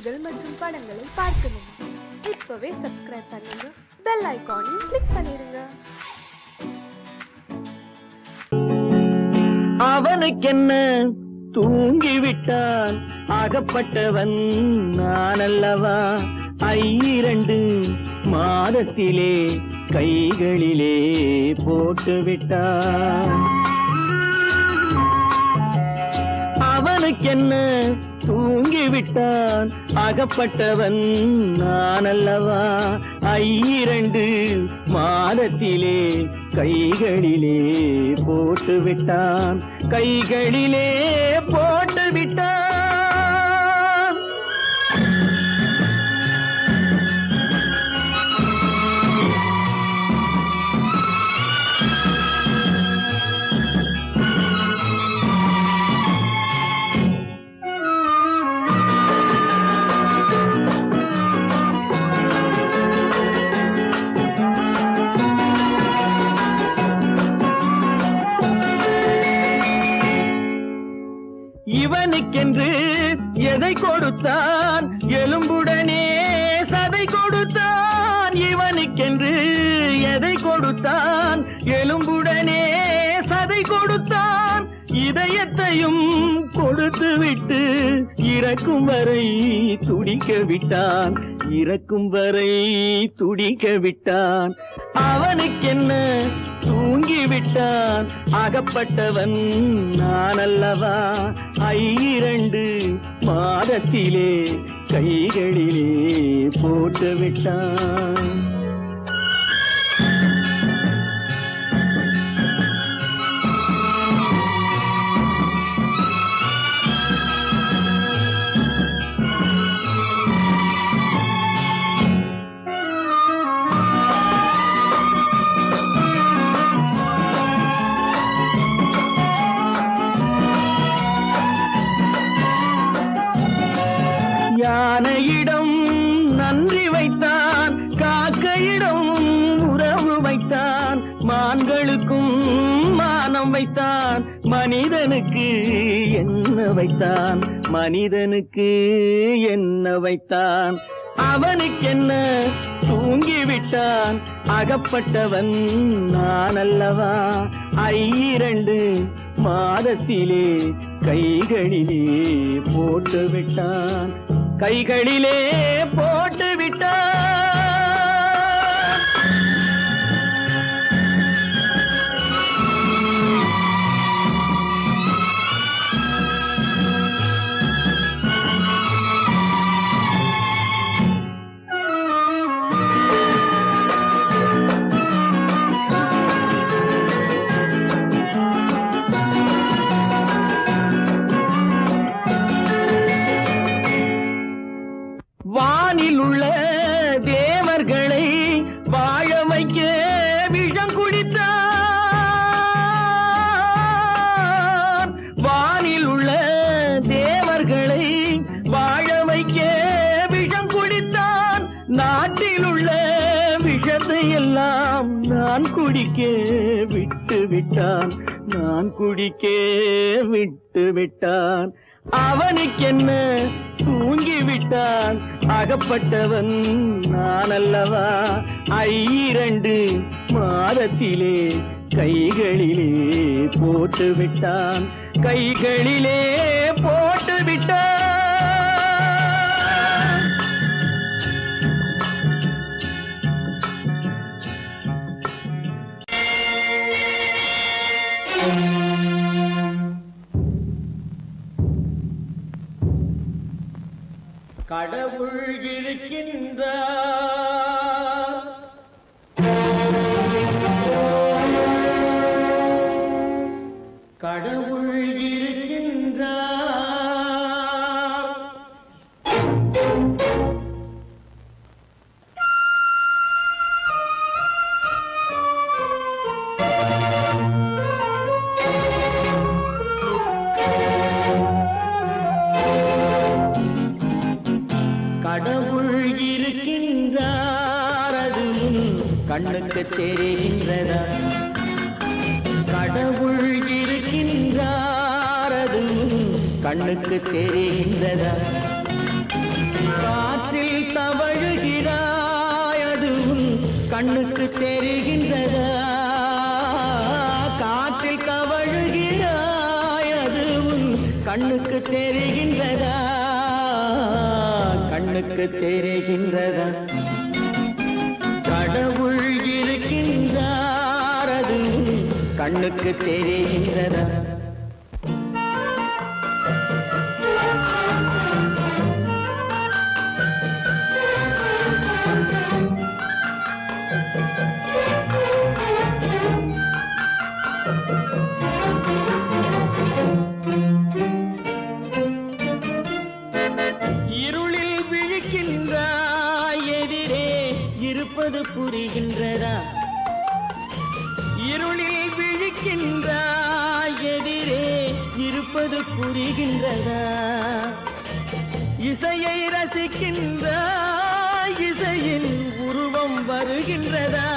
நிகழ்ச்சிகள் மற்றும் படங்களை பார்க்கணும். இப்பவே சப்ஸ்கிரைப் பண்ணுங்க, பெல் ஐகானையும் கிளிக் பண்ணிருங்க. அவனுக்கென்ன தூங்கிவிட்டான், அகப்பட்டவன் நான் அல்லவா. 2 மாதத்திலே கைகளிலே போட்டு விட்டான். அவனுக்கென்ன தூங்கிவிட்டான், அகப்பட்டவன் நான் அல்லவா. 2 மாதத்திலே கைகளிலே போட்டு விட்டான், கைகளிலே போட்டு விட்டான். இவனுக்கென்று எதை கொடுத்தான், எலும்புடனே சதை கொடுத்தான். இவனுக்கென்று எதை கொடுத்தான், எலும்புடனே சதை கொடுத்தான். இதயத்தையும் கொடுத்து விட்டு இறக்கும் வரை துடிக்க விட்டான், இறக்கும் வரை துடிக்க விட்டான். அவனுக்கென்ன தூங்கிவிட்டான், அகப்பட்டவன் நான் அல்லவா. 2 மாதத்திலே கைகளிலே போட்டு விட்டான். யானையிடம் நன்றி வைத்தான், காக்கையிடம் உறவு வைத்தான். மான்களுக்கும் மானம் வைத்தான், மனிதனுக்கு என்ன வைத்தான், மனிதனுக்கு என்ன வைத்தான். அவனுக்கென்ன தூங்கிவிட்டான், அகப்பட்டவன் நான் அல்லவா. 2 மாதத்திலே கைகளிலே போட்டு விட்டான், கைகளிலே போட்டு விட்டான். வானில் உள்ள தேவர்களை வாழ வைக்க விஷம் குடித்தான். வானில் உள்ள தேவர்களை வாழ வைக்க விஷம் குடித்தான். நாட்டில் உள்ள விஷத்தை எல்லாம் நான் குடிக்க விட்டு விட்டான், நான் குடிக்க விட்டு விட்டான். அவனுக்கென்ன தூங்கிவிட்டான், அகப்பட்டவன் நான் அல்லவா. 2 மாதத்திலே கைகளிலே போட்டு விட்டான், கைகளிலே போட்டு விட்டான். கடவுள் இருக்கின்றார், கடவுள் இருக்கின்றார். கடவுள் இருக்கின்றார், அதுவும் கண்ணுக்கு தெரிகின்றதா. கடவுள் இருக்கின்றார், அதுவும் கண்ணுக்கு தெரிகின்றதா. கண்ணுக்கு தெரிகின்றதா கடவுள் இருக்கின்றார் அது கண்ணுக்கு தெரிகின்றதா இருளில் விழிக்கின்றாய் எதிரே இருப்பது புரிகின்றதா இருளில் விழிக்கின்றாய் எதிரே இருப்பது புரிகின்றதா இசையை ரசிக்கின்றாய் இசையின் உருவம் வருகின்றதா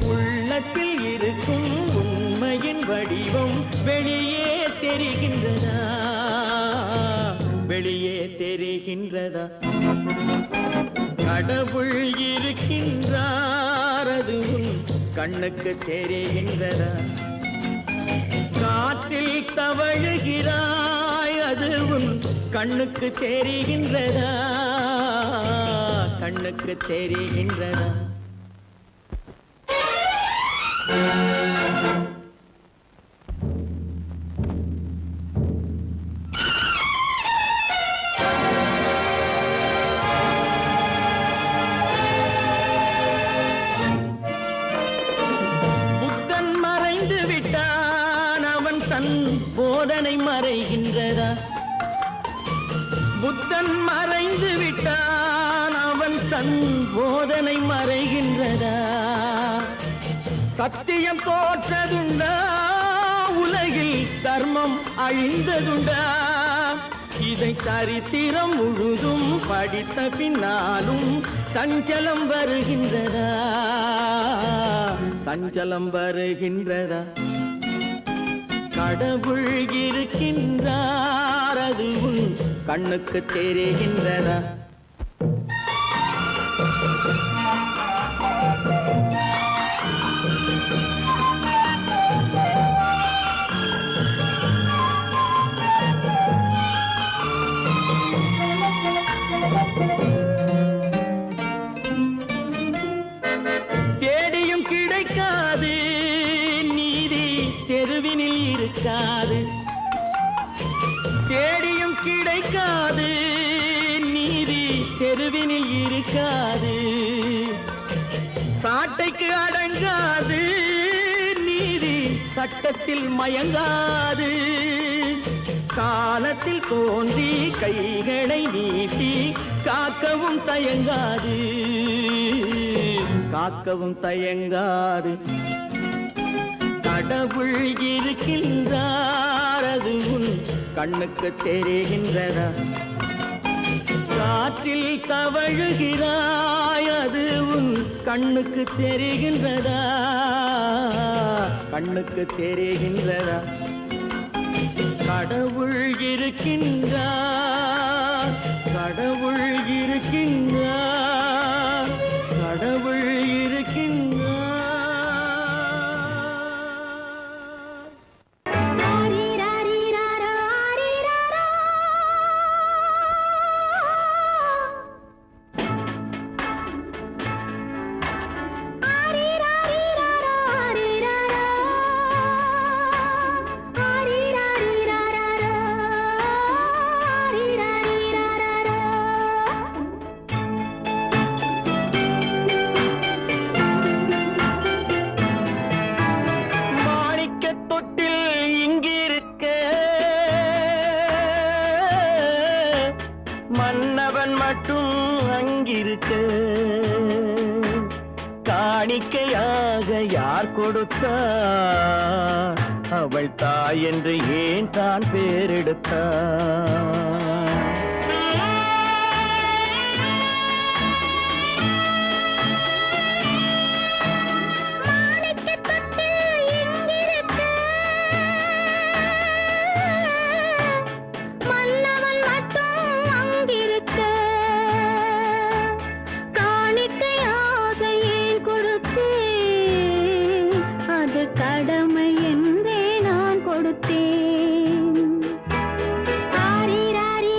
உள்ளத்தில் இருக்கும் உண்மையின் வடிவம் வெளியே தெரிகின்றதா வெளியே தெரிகின்றதா கடவுள் இருக்கின்றார் அது உன் கண்ணுக்கு தெரிகின்றதா காற்றில் தவழுகிறாய் அது உன் கண்ணுக்கு தெரிகின்றதா கண்ணுக்கு தெரிகின்றதா புத்தன் மறைந்து விட்டான் அவன் தன் போதனை மறைகின்றதா புத்தன் மறைந்து விட்டான் அவன் தன் போதனை மறைகின்றதா சத்தியம் தோற்றதுண்டா உலகில் தர்மம் அழிந்ததுண்டா இதை சரித்திரம் முழுதும் படித்த பின்னாலும் சஞ்சலம் வருகின்றதா சஞ்சலம் வருகின்றதா கடவுள் இருக்கின்றார் அது உன் கண்ணுக்கு தெரிகின்றதா தேடியும் கிடைக்காது நீதி தெருவினில் இருக்காது தேடியும் கிடைக்காது நீதி தெருவினில் இருக்காது சாட்டைக்கு அடங்காது நீதி சட்டத்தில் மயங்காது காலத்தில் தோன்றி கைகளை நீட்டி காக்கவும் தயங்காது காக்கவும் தயங்காது கடவுள் இருக்கின்றார் அது உன் கண்ணுக்கு தெரிகின்றதா காற்றில் தவழுகிறாய் அது உன் கண்ணுக்கு தெரிகின்றதா கண்ணுக்கு தெரிகின்றதா கடவுள் இருக்கின்றார் கடவுள் இருக்கின்றார் கடவுள் இருக்கின்றார் மன்னவன் மட்டும் அங்கிருக்க காணிக்கையாக யார் கொடுத்தார் அவள் தாய் என்று ஏன் தான் பேரெடுத்தார் கடமை என்றே நான் கொடுத்தேன். ஆரி ராரி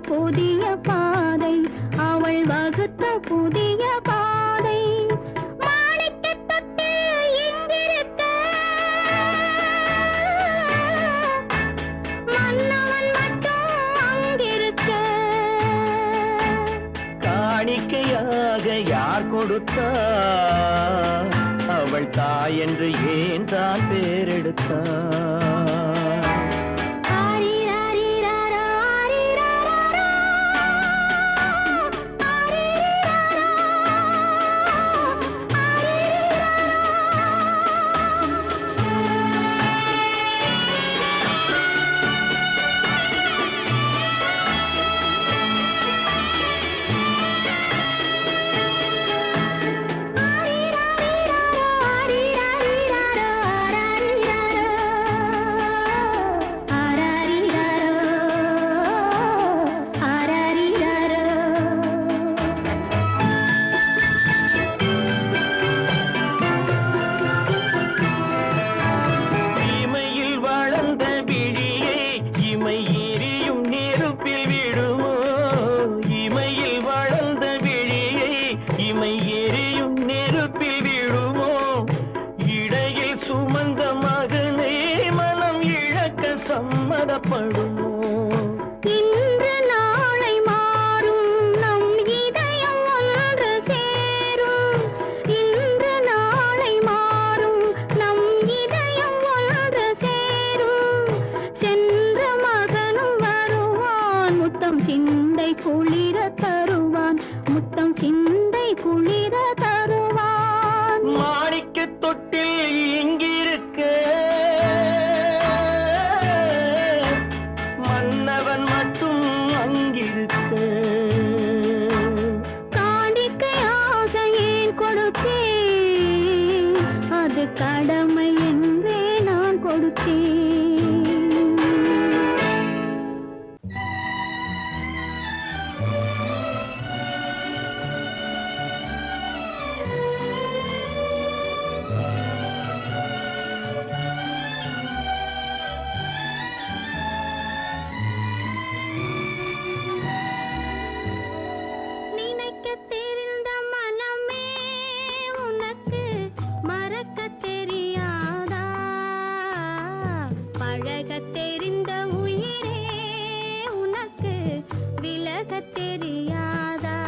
புதிய பாதை, அவள் வகுத்த புதிய பாதை. மாணிக்கத் தொட்டில் இங்கிருக்க, மன்னவன் மட்டும் அங்கிருக்க. காணிக்கையாக யார் கொடுத்தார்? அவள் தாய் என்று ஏன் தான் பேரெடுத்தார்? சம்மதப்படுமோ? இன்று நாளை மாறும் நம் இதயம் ஒன்று சேரும். இன்று நாளை மாறும் நம் இதயம் ஒன்று சேரும். சென்ற மகனும் வருவான், முத்தம் சிந்தை குளிர தருவான், முத்தம் சிந்தை குளிர தருவான். மாணிக்கத் தொட்டில் இங்கிருக்க, மன்னவன் மட்டும் அங்கிருக்க. காணிக்கையாக ஏன் கொடுத்தேன்? அது கடமை என்றே நான் கொடுத்தேன். நினைக்கத் தெரிந்த மனமே உனக்கு மறக்கத் தெரியாதா? பழகத் தெரிந்த உயிரே உனக்கு விலகத் தெரியாதா?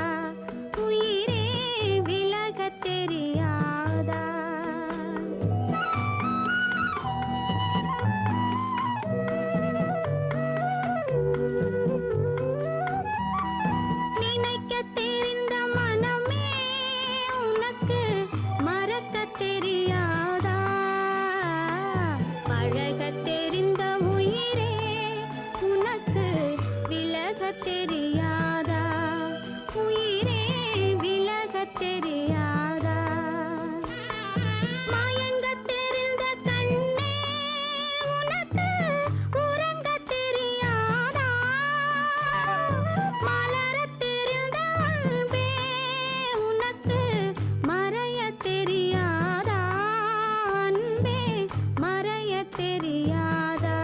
உயிரே விலகத் தெரியாதா? நினைக்கத் தெரிந்த மனமே உனக்கு மறக்கத் தெரியாதா? பழகத் தெரிந்த உயிரே உனக்கு விலகத் தெரியாதா? உயிரே விலகத் தெரியாதா? மயங்கத் தெரிந்த கண்ணே உனக்கு உறங்கத் தெரியாதா? மலரத் தெரிந்த அன்பே உனக்கு மறையத் தெரியாதா? அன்பே மறையத் தெரியாதா?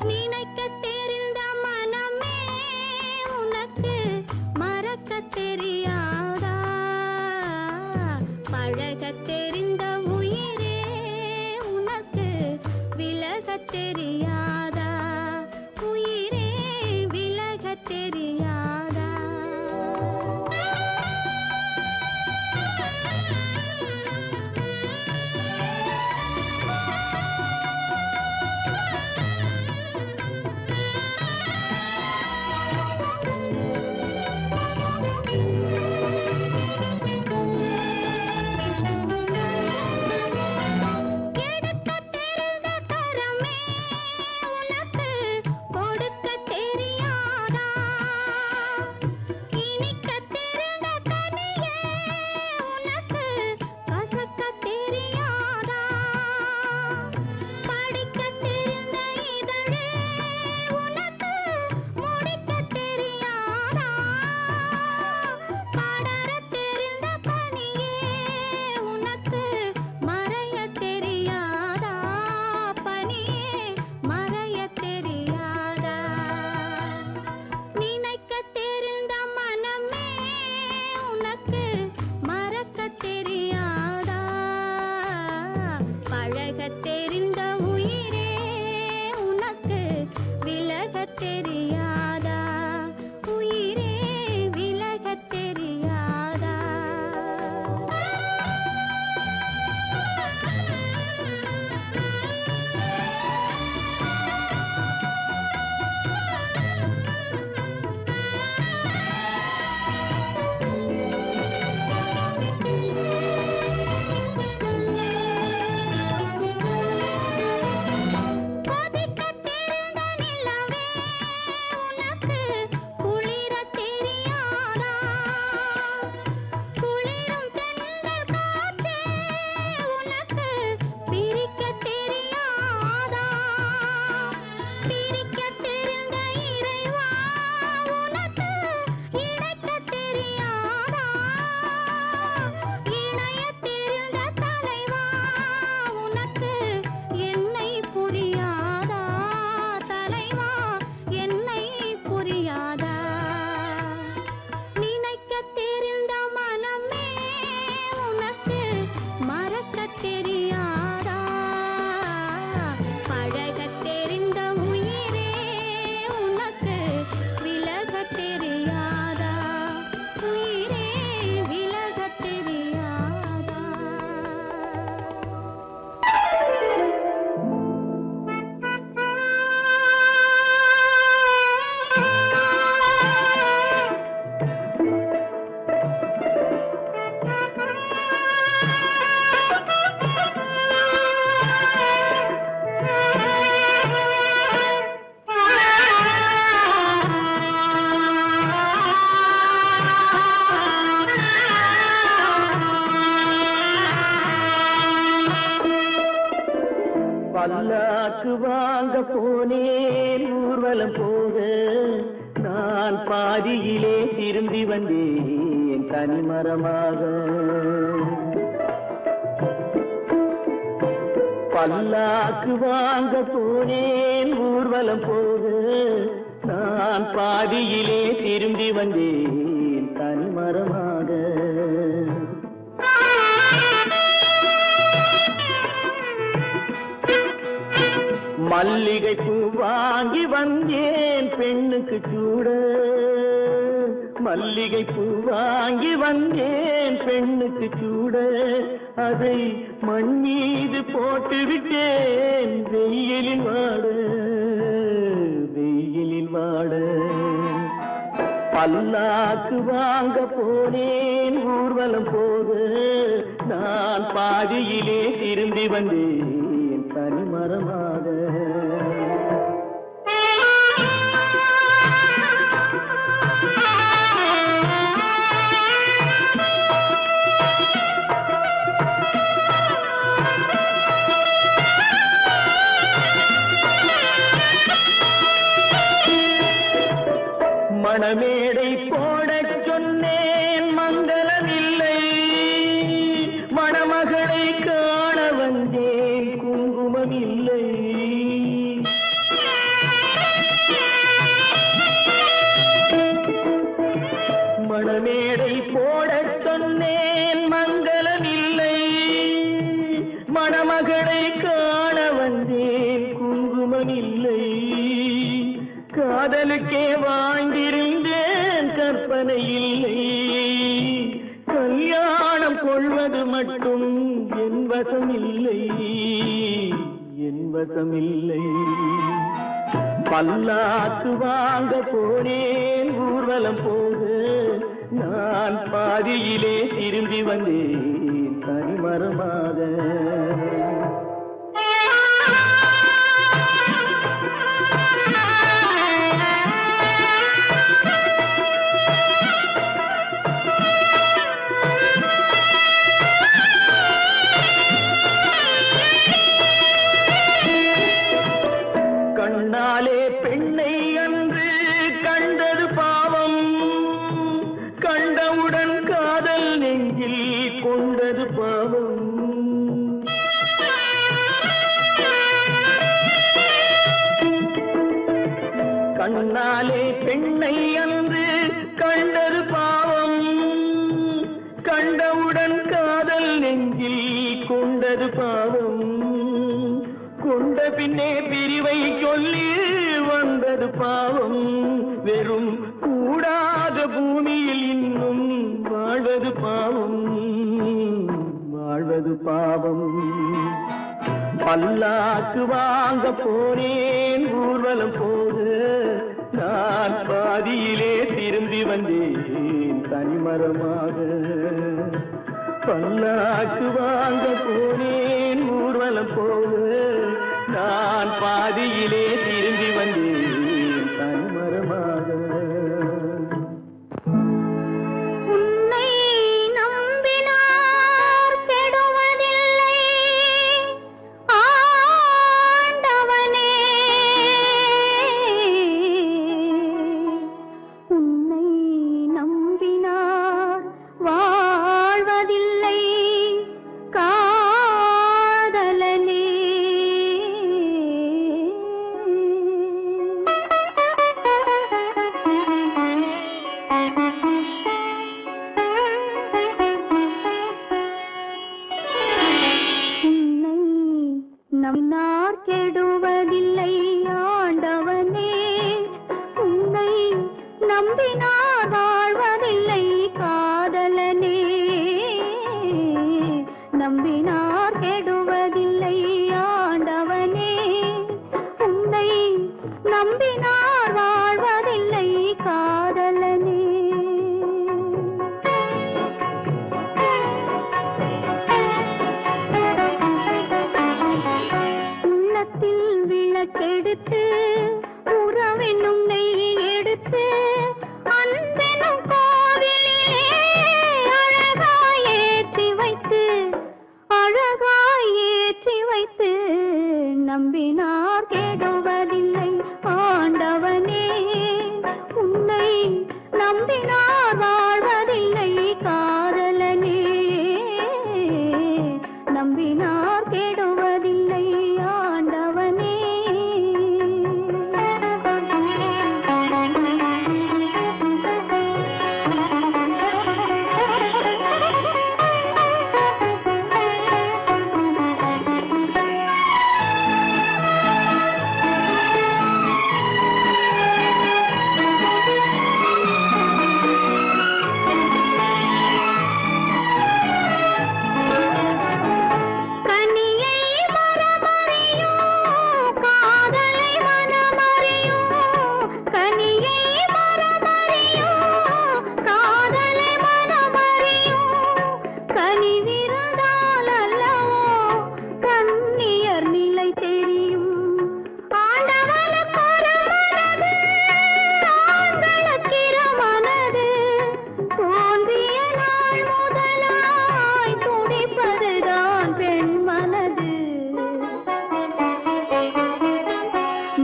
நினைக்கத் தெரிந்த மனமே தலைவா என்னை புரியாதா நினைக்க தெரிந்த மனமே உனக்கு மறக்க தெரியாதா பழக தெரிந்த உயிரே உனக்கு விலக தெரியாதா உயிரே விலக தெரியாதா பல்லாக்கு வாங்க போனேன் ஊர்வலம் போக நான் பாதியிலே திரும்பி வந்தேன் தனிமரமாக பல்லாக்கு வாங்க போனேன் ஊர்வலம் போக நான் பாதியிலே திரும்பி வந்தேன் தனிமரமாக மல்லிகை பூ வாங்கி வந்தேன் பெண்ணுக்கு சூட மல்லிகை பூ வாங்கி வந்தேன் பெண்ணுக்கு சூட அதை மண் மீது போட்டு விட்டேன் வெயிலில் வாட பல்லாக்கு வாங்க போனேன் ஊர்வலம் போக நான் பாதியிலே திரும்பி வந்தேன் தனிமரமாக மணமேடை போடச் சொன்னேன் மங்களமில்லை மணமகளை காண வந்தேன் குங்குமமில்லை மணமேடை போடச் சொன்னேன் மங்களமில்லை மணமகளை காண வந்தேன் குங்குமமில்லை காதலுக்கே வாழ்ந்திருந்தேன் கற்பனை இல்லை கல்யாணம் கொள்வது மட்டும் என் வசமில்லை பல்லாக்கு வாங்க போனேன் ஊர்வலம் போக நான் பாதியிலே திரும்பி வந்தேன் தனிமரமாக கண்ணாலே பெண்ணை அன்று கண்டது பாவம் கண்டவுடன் காதல் நெஞ்சில் கொண்டது பாவம் கண்ணாலே பெண்ணை அன்று கண்டது பாவம் கண்டவுடன் காதல் நெஞ்சில் கொண்டது பாவம் கொண்ட பின்னே பிரிவை சொல்லி வந்தது பாவம் வெறும் கூடாத பூமியில் இன்னும் வாழ்வது பாவம் பல்லாக்கு வாங்க போனேன் ஊர்வலம் போக நான் பாதியிலே திரும்பி வந்தேன் தனிமரமாக பல்லாக்கு வாங்க போனேன் ஊர்வலம் போக நான் பாதியிலே திரும்பி வந்தேன் தனிமரமாக உன்னை நம்பினார் கெடுவதில்லை ஆண்டவனே உன்னை நம்பினார் வாழ்வதில்லை காதலனே நம்பினார் வாழ்வதில்லை காதலனே. உள்ளத்தில் விளக்கெடுத்து உறவென்னும் நெய் எடுத்து அன்பெனும் கோவிலிலே அழகாய் ஏற்றி வைத்து நம்பினார் கெடுவதில்லை ஆண்டவனே. உன்னை நம்பினார் வாழ்வதில்லை காதலனே. நம்பினார் கெடுவதில்லை ஆண்டவனே.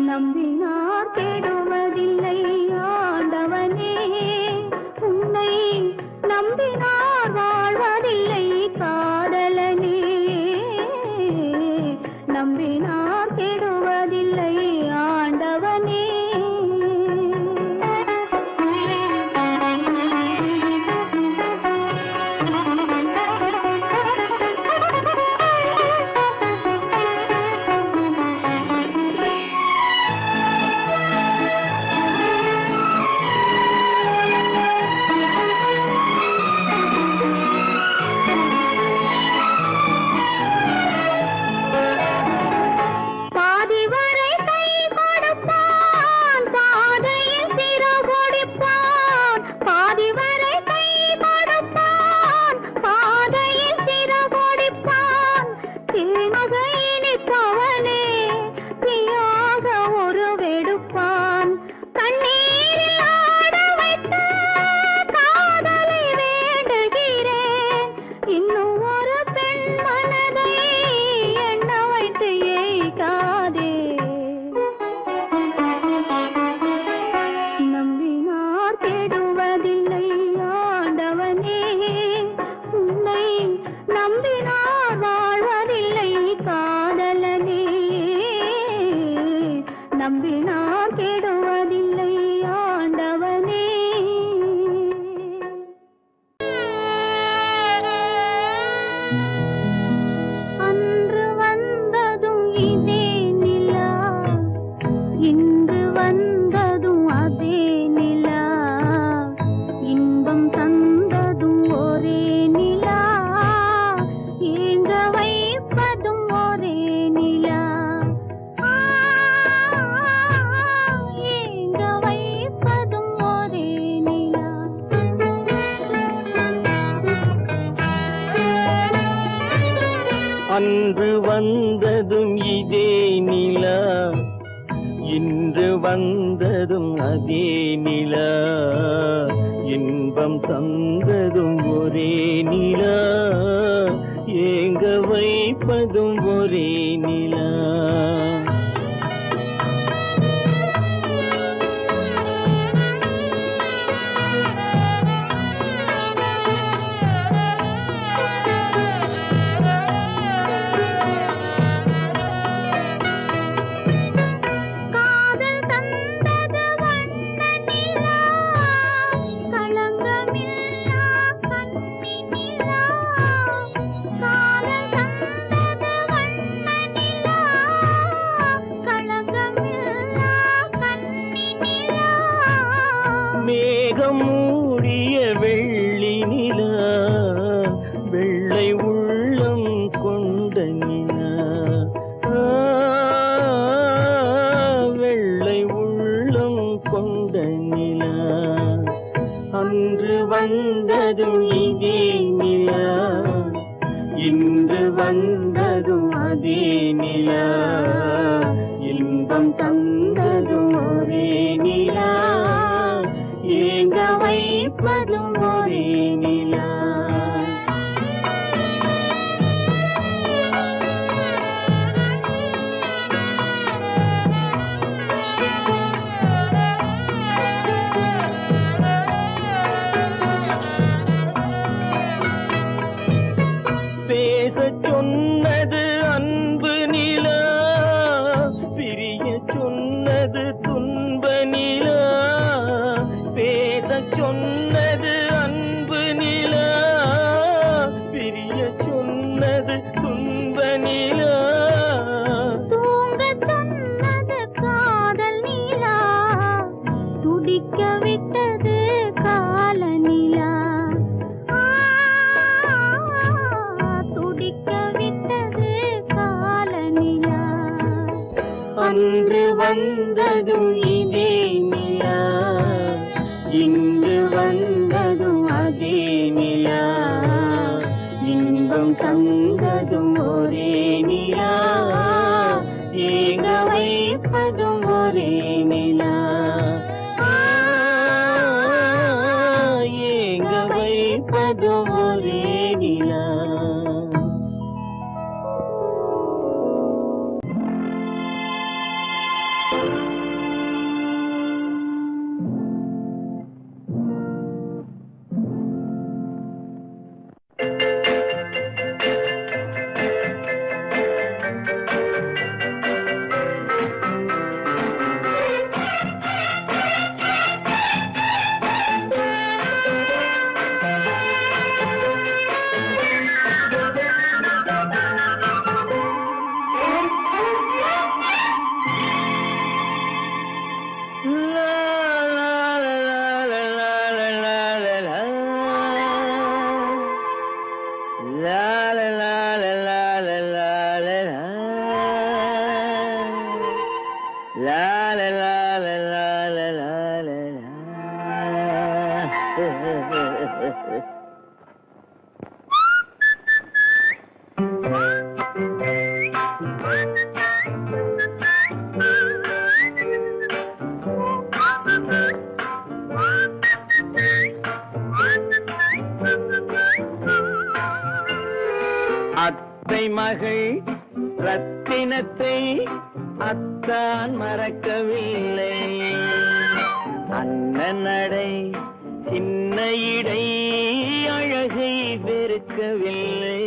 நம்பினார் கெடுவதில்லை ஆண்டவனே. நம்பினார் கெடுவதில்லை ஆண்டவனே. அன்று வந்ததும் இதே நிலா, இன்று வந்ததும் அதே நிலா, இன்பம் தந்ததும் ஒரே நிலா, ஏங்க வைப்பதும் ஒரே நிலா. அன்று வந்ததும் இதே நிலா, இன்று வந்ததும் அதே நிலா, இன்பம் தந்ததும் ஒரே நிலா, ஏங்க வைப்பதும் ஒரே நிலா. மேகம் மூடிய வெள்ளி நிலா, வெள்ளை உள்ளம் கொண்ட நிலா, வெள்ளை வந்ததும் இதே நிலா, இன்று வந்ததும் அதே நிலா, இன்பம் தந்ததும் ஒரே நிலா, ஏங்க வைப்பதும் ஒரே நிலா, ஏங்க வைப்பதும் ஒரே நிலா. அத்தை மகள் ரத்தினத்தை அத்தான் மறக்கவில்லை, அண்ணன் நடை சின்ன இடை அழகை வெறுக்கவில்லை.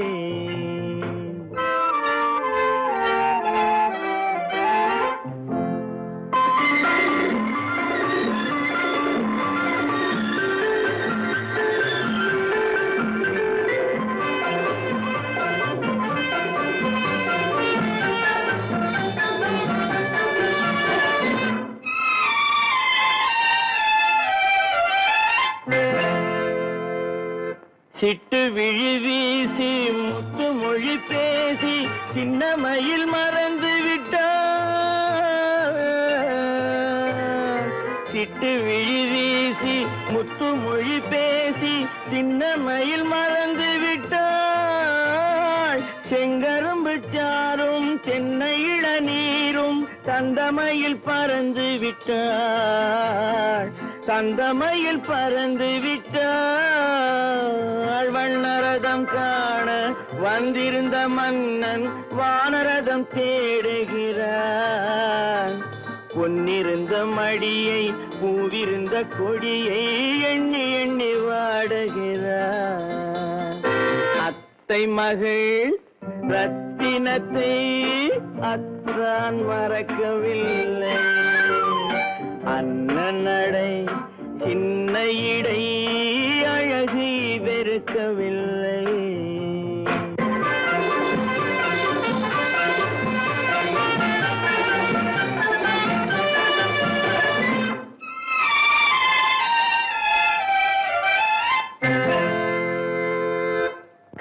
சிட்டு விழி வீசி முத்து மொழி பேசி சின்னமையில் மறந்து விட்டார். சிட்டு விழி வீசி முத்து மொழி பேசி சின்னமையில் மறந்து விட்டாள். செங்கரும்பு சாரும் தென்னை இளநீரும் தந்தமையில் பறந்து விட்டாள், தந்தமையில் பறந்து விட்டாள். வண்ணரதம் காண வந்திருந்த மன்னன் வானரதம் தேடுகிறான். பொன்னிருந்த மடியை பூவிருந்த கொடியை எண்ணி எண்ணி வாடுகிறான். அத்தை மகள் ரத்தினத்தை அத்தான் மறக்கவில்லை, அண்ணன் நடை சின்ன இடை அழகை வெறுக்கவில்லை.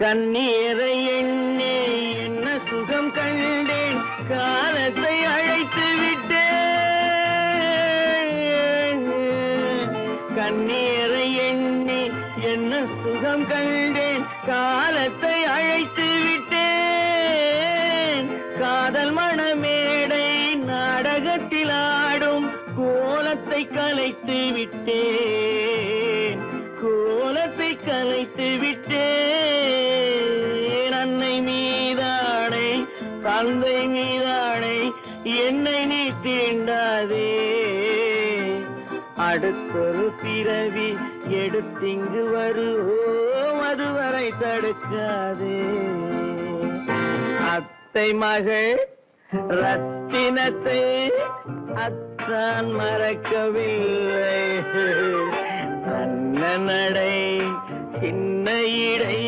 கண்ணீரை எண்ணி என்ன சுகம் கண்டேன், காலத்தை அழைத்து விட்டேன். கண்ணீரை எண்ணி என்ன சுகம் கண்டேன், காலத்தை அழைத்து விட்டேன். காதல் மணமேடை நாடகத்தில் ஆடும் கோலத்தை கலைத்து விட்டேன், கோலத்தை கலைத்து விட்டேன். அன்னை மீதானை தந்தை மீதானை என்னை நீ தீண்டாதே, அடுத்தொரு பிறவி எடுத்திங்கு வருவோம் அதுவரை தடுக்காதே. அத்தை மகள் ரத்தினத்தை அத்தான் மறக்கவில்லை, அண்ணன் நடை சின்ன இடை